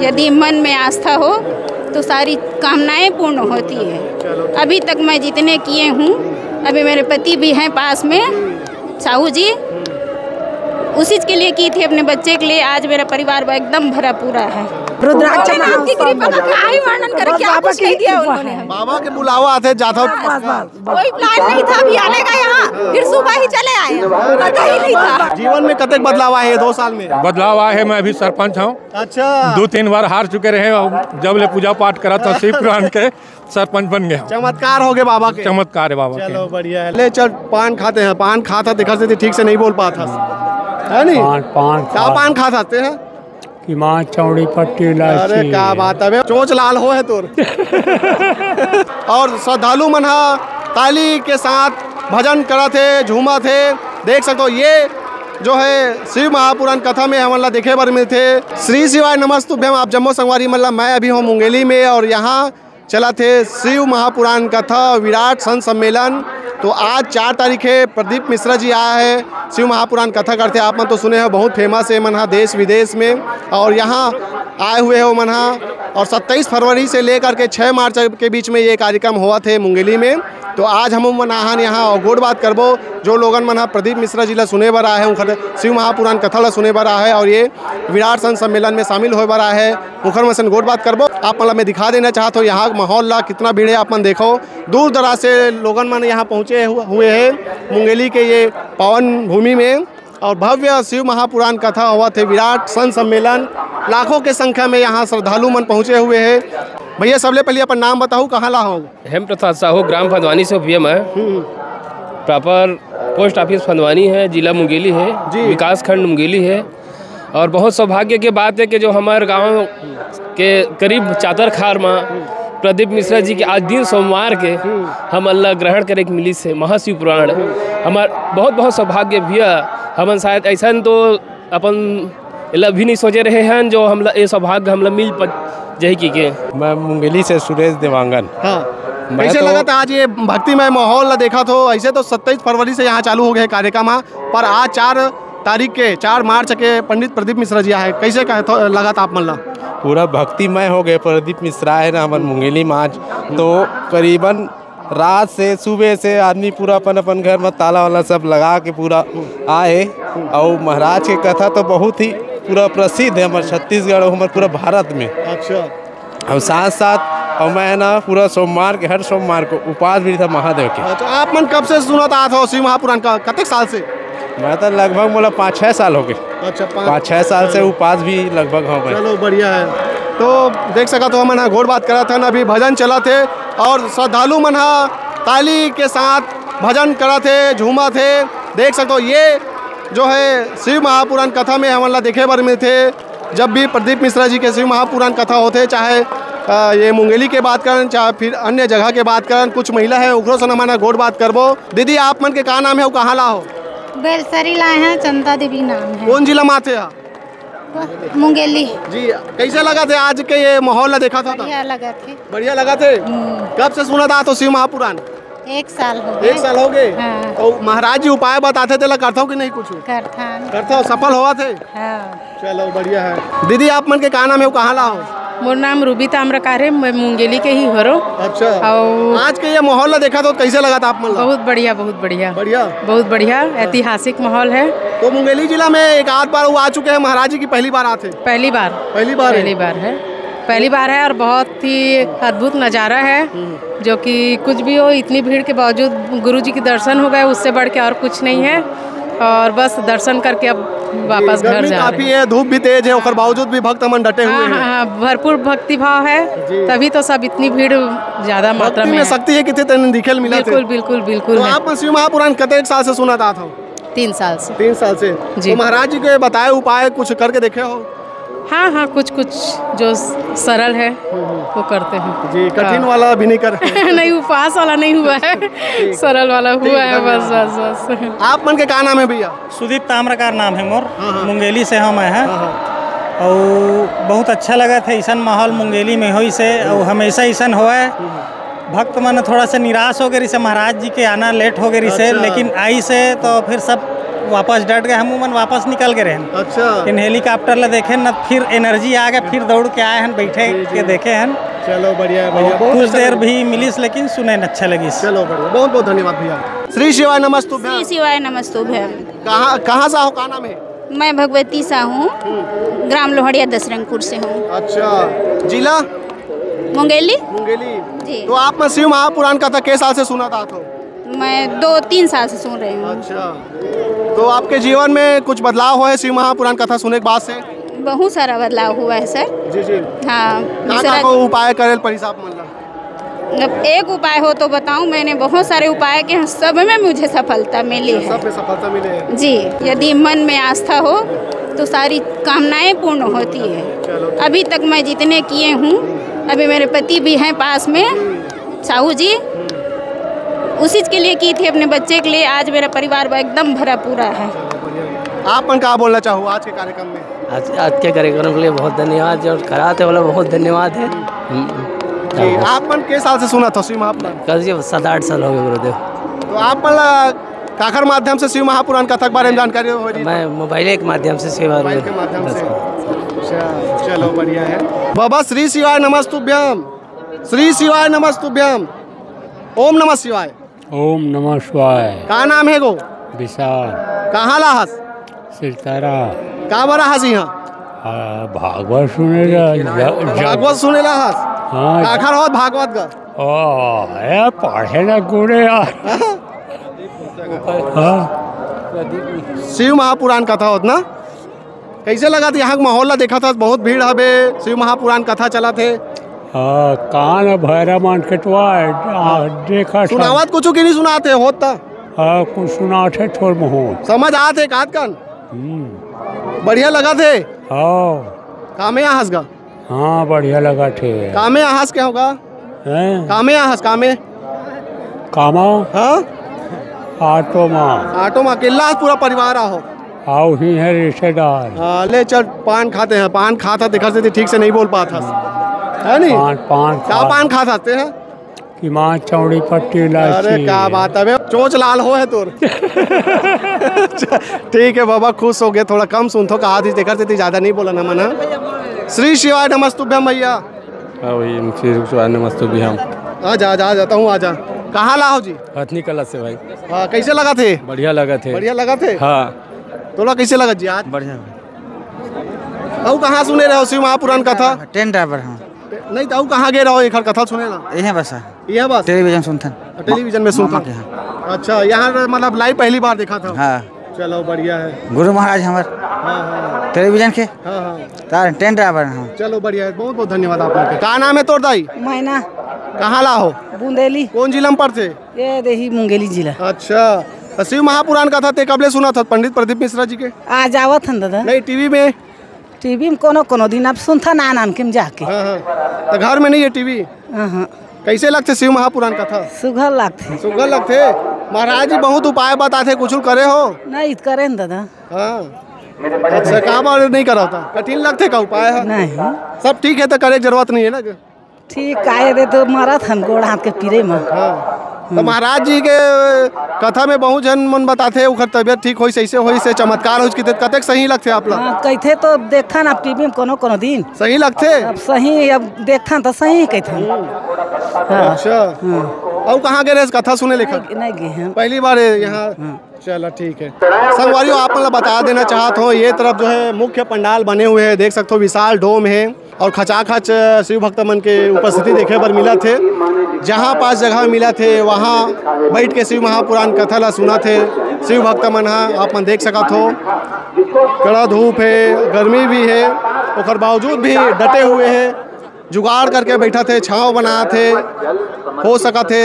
यदि मन में आस्था हो तो सारी कामनाएं पूर्ण होती है। अभी तक मैं जितने किए हूँ, अभी मेरे पति भी हैं पास में, साहू जी, उसी के लिए की थी, अपने बच्चे के लिए। आज मेरा परिवार एकदम भरा पूरा है। रुद्राक्ष बाबा के बुलावा आते जाता, कोई प्लान नहीं था, अभी आने का यहाँ, फिर सुबह ही चले आए, पता ही नहीं था। जीवन में कतक बदलाव आए 2 साल में? बदलाव आए है। मैं अभी सरपंच हूँ। अच्छा। 2-3 बार हार चुके रहे, जब ले पूजा पाठ करा था शिव पुराण के सरपंच बन गया। चमत्कार हो गए बाबा के। चमत्कार है बाबा के। चलो बढ़िया है। ले चल, पान खाते हैं। पान खाता दिखा से ठीक से नहीं बोल पाता है नहीं। क्या पान खा सकते हैं? कि माँ चौड़ी पट्टी इलायची। अरे क्या बात है, चोंच लाल हो है तोर। और श्रद्धालु मन ताली के साथ भजन करा थे, झूमा थे। देख सकते हो ये जो है शिव महापुराण कथा में हमला देखे बर में थे। श्री शिवाय नमस्तुभ्यम। आप जम्मू संगवारी मल्ला, मैं अभी हूँ मुंगेली में और यहाँ चला थे शिव महापुराण कथा विराट संत सम्मेलन। तो आज 4 तारीख है। प्रदीप मिश्रा जी आया है, शिव महापुराण कथा करते। आप मन तो सुने हैं, बहुत फेमस है मना देश विदेश में। और यहाँ आए हुए हो मना, और 27 फरवरी से लेकर के 6 मार्च के बीच में ये कार्यक्रम हुआ थे मुंगेली में। तो आज हम मनाहन यहाँ और गोड़ बात करबो जो लोगन मना प्रदीप मिश्रा जी ला सुने बर आए हैं, शिव महापुराण कथा ला सुने बर आए है और ये विराट संत सम्मेलन में शामिल होए बर आए है। उखर मसन गोड़ बात करबो। आप मतलब मैं दिखा देना चाहता हूँ यहाँ माहौल ला, कितना भीड़ है। आप मन देखो, दूर दराज से लोगन मन यहाँ पहुँचे हुए हैं मुंगेली के ये पावन भूमि में। और भव्य शिव महापुराण कथा हुआ थे, विराट संत सम्मेलन। लाखों के संख्या में यहाँ श्रद्धालु मन पहुँचे हुए हैं। भैया सबले पहले अपन नाम बताओ, कहाँ ला हो? हेम प्रसाद साहू, ग्राम फंदवानी से पीएम है। प्रॉपर पोस्ट ऑफिस फंदवानी है, जिला मुंगेली है, विकास खंड मुंगेली है। और बहुत सौभाग्य की बात है कि जो हमारे गांव के करीब चातरखार में प्रदीप मिश्रा जी के आज दिन सोमवार के हम अल्लाह ग्रहण करे के मिली से महाशिव पुराण हमार बहुत बहुत सौभाग्य भैया। हम शायद ऐसा तो अपन भी नहीं सोचे रहे हैं जो हम ये सौभाग्य हम मिल जही की के। मैं मुंगेली से सुरेश देवांगन। हाँ, कैसे लगा था आज ये भक्तिमय माहौल देखा? तो ऐसे तो 27 फरवरी से यहाँ चालू हो गए कार्यक्रम, पर आज 4 तारीख के 4 मार्च के पंडित प्रदीप मिश्रा जी आए। कैसे लगा था आप मल्ला? पूरा भक्तिमय हो गए। प्रदीप मिश्रा है ना हमारे मुंगेली में आज, तो करीबन रात से सुबह से आदमी पूरा अपन अपन घर में ताला वाला सब लगा के पूरा आए। और महाराज की कथा तो बहुत ही पूरा प्रसिद्ध है हमारे छत्तीसगढ़ और हमारे पूरा भारत में। अच्छा। और साथ साथ और मैं ना पूरा सोमवार के हर सोमवार को उपवास भी था महादेव के। अच्छा, आप मन कब से सुना था शिव महापुराण का? कतक साल से? मैं तो लगभग बोला 5-6 साल हो गए। अच्छा, 5-6 साल से उपवास भी लगभग हो गए। चलो बढ़िया है। तो देख सका तो हम घोड़ बात करा था ना, अभी भजन चला थे और श्रद्धालु मन ताली के साथ भजन करा थे, झूमा थे। देख सकते हो ये जो है शिव महापुराण कथा में हमला देखे बर में थे। जब भी प्रदीप मिश्रा जी के शिव महापुराण कथा होते, चाहे ये मुंगेली के बात करें चाहे फिर अन्य जगह के बात करें, कुछ महिला है उकरो से हमारा गोड़ बात करबो। दीदी आप मन के कहा नाम है, वो कहाँ ला हो? बेलसरी लाए हैं, चंदा देवी नाम है। कौन जिला माथे? मुंगेली जी। कैसे लगा थे आज के ये माहौल देखा था? बढ़िया लगा थे। बढ़िया लगा थे। कब से सुना था तो शिव महापुराण? 1 साल हो गए। 1 साल हो गए। हाँ। तो महाराज जी उपाय बताते थे, करता हो कि नहीं कुछ? करता हो, सफल हुआ थे? हाँ। चलो बढ़िया है। दीदी आप मन के कहा नाम है, वो कहाँ ला हो? मोर नाम रूबी ताम्रकार है, मैं मुंगेली के ही हो। अच्छा। और आज के ये माहौल देखा तो कैसे लगा था आप मन? बहुत बढ़िया, बहुत बढ़िया, बढ़िया, बहुत बढ़िया ऐतिहासिक माहौल है। तो मुंगेली जिला में एक आध बार वो आ चुके हैं महाराज जी की, पहली बार आते? पहली बार है और बहुत ही अद्भुत नज़ारा है। जो कि कुछ भी हो, इतनी भीड़ के बावजूद गुरु जी के दर्शन हो गए, उससे बढ़ के और कुछ नहीं है। और बस दर्शन करके अब वापस घर जा काफी है, धूप भी तेज है, उसके बावजूद भी भक्त मन डटे हुए हैं। हाँ, भरपूर भक्ति भाव है, तभी तो सब इतनी भीड़ ज्यादा मात्रा में शक्ति है। कितने दिखे मिला? बिल्कुल बिल्कुल बिल्कुल। तो आप शिव महापुराण कितने साल से सुना था? 3 साल से। 3 साल से जी। तो महाराज जी के बताए उपाय कुछ करके देखे हो? हाँ, कुछ जो सरल है वो करते हैं जी। कठिन वाला भी नहीं कर नहीं, उपवास वाला नहीं हुआ है, सरल वाला हुआ है बस। आप मन के क्या नाम है भैया? सुदीप ताम्रकार नाम है मोर, मुंगेली से हम हैं। और बहुत अच्छा लगा था ऐसा माहौल मुंगेली में हो से, और हमेशा ऐसा हुआ है। भक्त मन थोड़ा सा निराश हो गए से, महाराज जी के आना लेट हो गए से, लेकिन आई से तो फिर सब वापस डट गए, हम मन वापस निकल गए हैं। अच्छा इन हेलीकॉप्टर ला देखे न, फिर एनर्जी आ गए, फिर दौड़ के आए हैं, बैठे के देखे हैं। चलो बढ़िया है भैया, कुछ देर भी मिलीस, लेकिन सुने न अच्छा लगी। चलो बढ़िया, बहुत बहुत धन्यवाद भैया। श्री शिवाय नमस्तुभ्यं। श्री शिवाय नमस्तुभ्यं। कहाँ से हो, क्या नाम है? मैं भगवती सा हूँ, ग्राम लोहड़िया दसरंगपुर से हूँ। अच्छा, जिला मुंगेली मुंगेली जी। तो आप में शिव महापुराण कथा किस साल से सुना था? तो मैं 2-3 साल से सुन रही हूँ। अच्छा, तो आपके जीवन में कुछ बदलाव हुआ है शिव महापुराण कथा सुनने के बाद से? बहुत सारा बदलाव हुआ है सर। जी जी। हाँ, क्या को उपाय करेल पड़ी साहब मतलब? अब एक उपाय हो तो बताऊं, मैंने बहुत सारे उपाय किए हैं, सब में मुझे सफलता मिली है। सब में सफलता मिली है जी। यदि मन में आस्था हो तो सारी कामनाएं पूर्ण होती है। अभी तक मैं जितने किए हूँ, अभी मेरे पति भी हैं पास में, साहू जी, उसी के लिए की थी, अपने बच्चे के लिए। आज मेरा परिवार एकदम भरा पूरा है। आप मन क्या बोलना चाहो आज के कार्यक्रम में? आज के कार्यक्रम के लिए बहुत धन्यवाद, और कराते वाला बहुत धन्यवाद है। जी, आप मन के साल से सुना था शिव महापुराण? कल 7-8 साल हो गए गुरुदेव। तो आप मन काखर माध्यम से शिव महापुराण कथा के बारे में जानकारी हो रही? मैं मोबाइल के माध्यम से सेवा के माध्यम से। चलो बढ़िया है बाबा। श्री शिवाय नमस्तुभ्यं। श्री शिवाय नमस्तुभ्यं। ओम नमः शिवाय। ओम नमः शिवाय। का नाम है गो? विशाल। कहाँ लाहस? सिलतारा। का बरा हस यहाँ? भागवत सुने भागवत सुने लाहस? हाँ। काखर हो भागवत का? ओ पढ़े ना गुड़े यार। शिव महापुराण कथा होत ना? कैसे लगा था यहाँ का माहौल? देखा था बहुत भीड़ हबे, शिव महापुराण कथा चला थे। कान भैरा मान कटवा देखा सुनावत कुछ की नहीं सुनाते होता? कुछ सुना थे थोड़ बहुत समझ आते कात कन? बढ़िया लगा थे? कामे आहस का? हाँ बढ़िया लगा थे। कामे आहस क्या होगा? कामे आहस कामे कामा? हाँ आटो माँ। आटो माँ किल्ला पूरा परिवार आहो? आओ ही है रिश्तेदार। हाँ ले चल पान खाते हैं। पान खाता देखा से ठीक से नहीं बोल पाता है नहीं? पान क्या पान खाते हैं? कि माँ चौड़ी पट्टी इलायची। अरे क्या बात है, चोच लाल हो है तोर। ठीक है बाबा, खुश हो गए। थोड़ा कम सुन तो कहा थी देखा से ज्यादा नहीं बोला ना मना। श्री शिवाय नमस्तुभ्यं भैया। श्री शिवाय नमस्तुभ्यं। आजा जाता हूँ, आजा। कहाँ लाओ जी? हथनी कला से भाई। हाँ, कैसे लगा थे? बढ़िया लगा थे। बढ़िया लगा थे? हाँ। तोला कैसे लगा जी आज? बढ़िया। अब कहाँ सुने रहे हो शिव महापुराण कथा? ट्रेन ड्राइवर हूँ। नहीं तो कहाँ गए रहो एक कथा सुने ना? यह बस यह बस टेलीविजन सुनता। टेलीविजन में सुनता। अच्छा, यहाँ मतलब लाइव पहली बार देखा था? हाँ। चलो बढ़िया है। गुरु महाराज हमारे हाँ। टेलीविजन के हाँ। ट्रेन ड्राइवर हूँ। चलो बढ़िया है, बहुत बहुत धन्यवाद आपके। क्या नाम है तोर दाई? मैना। कहाँ ला हो? बूंदेली। कौन जिला में पढ़ते? ये देही मुंगेली जिला। अच्छा, तो शिव महापुराण कथा ते कबले सुना था? पंडित प्रदीप मिश्रा जी के आज आवत हन दादा? नहीं, टीवी में। टीवी में कोनो दिन आप सुनता नान के जाके। तो घर में नहीं है टीवी? कैसे लगते शिव महापुराण कथा? सुघर लगते। सुघर लगते? महाराज जी बहुत उपाय बताते, कुछ करे हो? नहीं करे न दादा। हाँ। अच्छा, कहाँ बार नहीं करा था? कठिन लगते का उपाय है? नहीं, सब ठीक है तो करे जरूरत नहीं है ना? ठीक आए दे तो मरत हन गोड़ हाथ के पीरे में। तो महाराज जी के कथा में बहुत जन मन बताते उखर तबियत ठीक हो, ऐसे हो, से चमत्कार हो, कतेक सही लगते आप लोग? कहते तो देखा ना टीवी में कोनो दिन सही लगते। अब सही, अब देखा तो सही कहते। अच्छा, और कहाँ गए कथा सुने? लिखा नहीं गए हैं, पहली बार यहाँ। चलो ठीक है। संगवारियों, आप मतलब बता देना चाहता हूँ, ये तरफ जो है मुख्य पंडाल बने हुए हैं, देख सकते हो विशाल डोम है और खचाखच शिव भक्त मन के उपस्थिति देखे पर मिला थे। जहाँ पास जगह मिला थे वहाँ बैठ के शिव महापुराण कथा ला सुना थे शिव भक्त मन। आप मन देख सकत हो, कड़ा धूप है, गर्मी भी है, और बावजूद भी डटे हुए हैं, जुगाड़ करके बैठा थे, छाँव बना थे, हो सका थे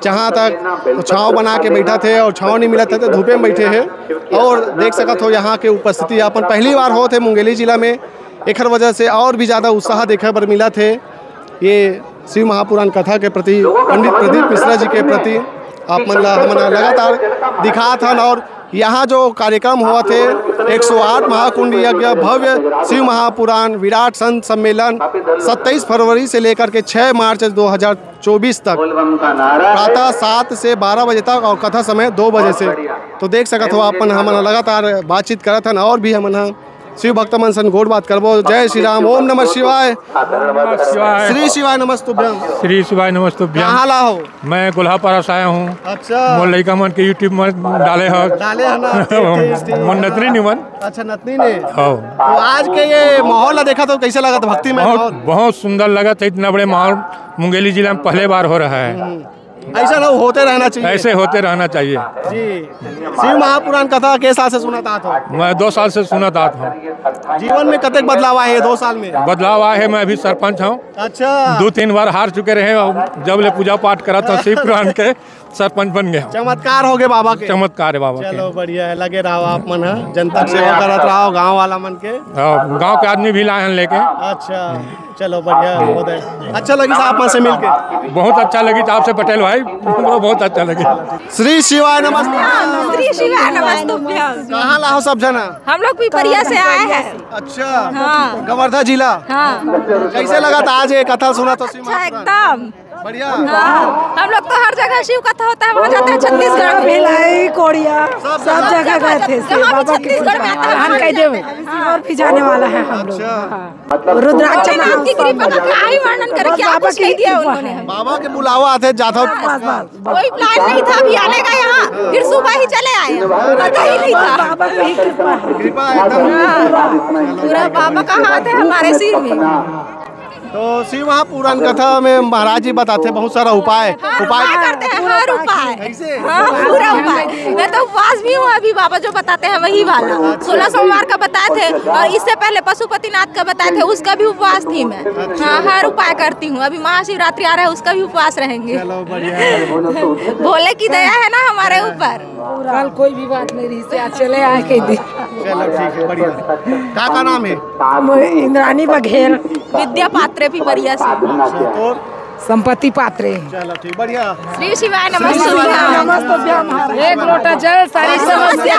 जहाँ तक तो छाँव बना के बैठा थे, और छाँव नहीं मिला था तो धूपे में बैठे हैं। और देख सकत हो यहाँ के उपस्थिति अपन पहली बार हो थे मुंगेली जिला में, एक वजह से और भी ज़्यादा उत्साह देखे पर मिला थे। ये शिव महापुराण कथा के प्रति, पंडित प्रदीप मिश्रा जी के प्रति आप मन हमन लगातार दिखा था और यहाँ जो कार्यक्रम हुआ थे 108 महाकुंड यज्ञ भव्य शिव महापुराण विराट संत सम्मेलन 27 फरवरी से लेकर के 6 मार्च 2024 तक प्रातः 7 से 12 बजे तक और कथा समय 2 बजे से। तो देख सकत हो अपन हमन लगातार बातचीत करत हन और भी हमन शिव भक्त मन सन गोड़ बात करबो। जय श्री राम, ओम नमः शिवाय, श्री शिवाय नमस्तुभ्यम। श्री शिवाय नमस्तुभ्यम। कहाँ ला हो? मैं गुल्हापारा से आया हूँ। अच्छा, मोर लड़का मन के यूट्यूब में डाले हो है ना मन नतनी निमन। अच्छा, नतनी ने। तो आज के ये माहौल ला देखा तो कैसे लगा था? भक्ति में बहुत सुंदर लगा था। इतना बड़े माहौल मुंगेली जिला में पहले बार हो रहा है। ऐसा ना होते रहना चाहिए। ऐसे होते रहना चाहिए जी। शिव महापुराण कथा के साल से सुना था? मैं 2 साल से सुना था हूँ। जीवन में कतक बदलाव आए हैं 2 साल में? बदलाव आए है। मैं अभी सरपंच हूँ। अच्छा, 2-3 बार हार चुके रहे और जब ले पूजा पाठ करा था शिव पुराण के सरपंच बन गया। चमत्कार हो गए बाबा के। चमत्कार है बाबा। चलो बढ़िया है, लगे रहो आप मन है, जनता सेवा करत रहो, गांव वाला मन के। गांव के आदमी भी लाए हैं लेके। अच्छा, चलो बढ़िया है। अच्छा लगी साहब मन से मिलके? बहुत अच्छा लगी आपसे पटेल भाई, बहुत अच्छा लगी। श्री शिवाय नमस्ते। श्री शिवाय नमस्तुभ्यम। कहाँ लाओ सब जना? हम लोग पिपरिया से आए हैं। अच्छा, हाँ। कवर्धा जिला। हाँ। कैसे लगा था आज ये कथा सुना तो? एकदम बढ़िया। हाँ। हम लोग तो हर जगह शिव कथा होता है, वहाँ जाते हैं। छत्तीसगढ़ भिलाई कोड़िया सब जगह गए थे। छत्तीसगढ़ में हम कह दे और भी जाने वाला है हम लोग। रुद्राक्ष की कृपा का क्या ही वर्णन करें, क्या कुछ कह दिया उन्होंने। बाबा के बुलावा आते जाता। कोई प्लान नहीं था, अभी आने का यहाँ, फिर सुबह ही चले आए, पता ही नहीं था। बाबा की कृपा पूरा बाबा का हाथ है हमारे सिर में। तो शिव महापुराण कथा में महाराज जी बताते बहुत सारा उपाय करते हैं। हर उपाय कैसे? हाँ, पूरा उपाय। मैं तो उपवास भी हूँ अभी, बाबा जो बताते हैं वही वाला। 16 सोमवार का बताए थे और इससे पहले पशुपतिनाथ का बताए थे, उसका भी उपवास थी मैं। हाँ, हर उपाय करती हूँ। अभी महाशिवरात्रि आ रहा है, उसका भी उपवास रहेंगे। भोले की दया है ना हमारे ऊपर। कल कोई भी बात नहीं रही से चले आए के दिन। चलो ठीक है, बढ़िया। क्या नाम है? इंद्रानी बघेल। विद्या पात्रे पिपरिया से। और संपत्ति पात्रे। चलो ठीक, बढ़िया। श्री शिवाय नमस्तुभ्यम। एक लोटा जल सारी समस्या।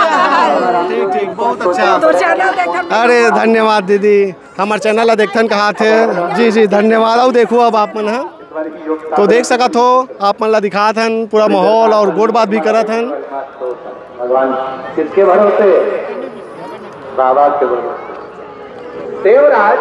ठीक, बहुत अच्छा। तो चैनल देखन। अरे धन्यवाद दीदी, हमारे चैनल देखन कहा थे। जी धन्यवाद। और देखो अब आप मन है तो देख सकत हो, आप मन ला दिखात हन पूरा माहौल और गोड़ बात भी करत हन। भगवान किसके भरोसे? बाबा के भरोसे। देवराज